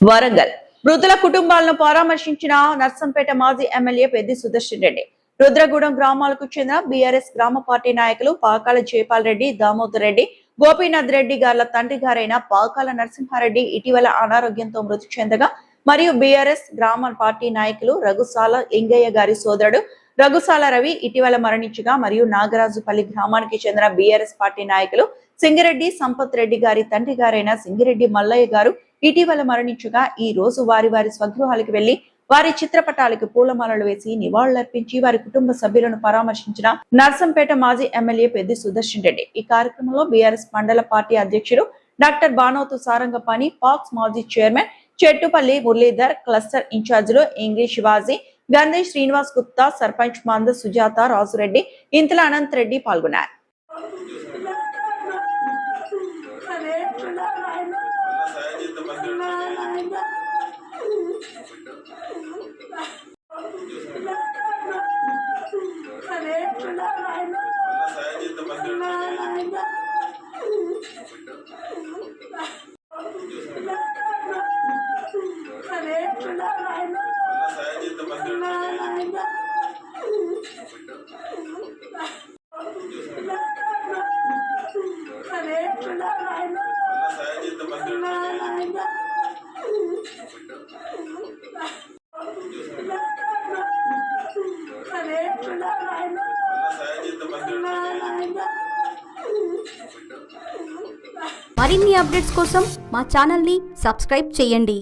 వరంగల్ మృతుల కుటుంబాలను పరామర్శించిన నర్సంపేట మాజీ ఎమ్మెల్యే పెద్ది సుదర్శన్ రెడ్డి. రుద్రగూడెం గ్రామాలకు చెందిన బీఆర్ఎస్ గ్రామ పార్టీ నాయకులు పాకాల జయపాల్ రెడ్డి, దామోదర్ రెడ్డి, గోపీనాథ్ రెడ్డి గార్ల తండ్రి గారైన పాకాల నరసింహారెడ్డి ఇటీవల అనారోగ్యంతో మృతి చెందగా, మరియు బీఆర్ఎస్ గ్రామ పార్టీ నాయకులు రఘుసాల లింగయ్య గారి సోదరుడు రఘుసాల రవి ఇటీవల మరణించగా, మరియు నాగరాజుపల్లి గ్రామానికి చెందిన బీఆర్ఎస్ పార్టీ నాయకులు సింగిరెడ్డి సంపత్ రెడ్డి గారి తండ్రి గారైన సింగిరెడ్డి మల్లయ్య గారు ఇటీవల మరణించగా, ఈ రోజు వారి వారి స్వగృహాలకు వెళ్లి వారి చిత్రపటాలకు పూలమాలలు వేసి నివాళులర్పించి వారి కుటుంబ సభ్యులను పరామర్శించిన నర్సంపేట మాజీ ఎమ్మెల్యే పెద్ది సుదర్శన్ రెడ్డి. ఈ కార్యక్రమంలో బీఆర్ఎస్ మండల పార్టీ అధ్యక్షుడు డాక్టర్ బానోతు సారంగపాణి, పాక్స్ మాజీ చైర్మన్ చెట్టుపల్లి మురళీధర్, క్లస్టర్ ఇన్ఛార్జీలు ఇంగ్లీష్ శివాజీ, గంధి శ్రీనివాస్ గుప్తా, సర్పంచ్ మంద సుజాత, రాజురెడ్డి, ఇంతల అనంత్ రెడ్డి పాల్గొన్నారు. మరిన్ని అప్డేట్స్ కోసం మా ఛానల్ని సబ్స్క్రైబ్ చేయండి.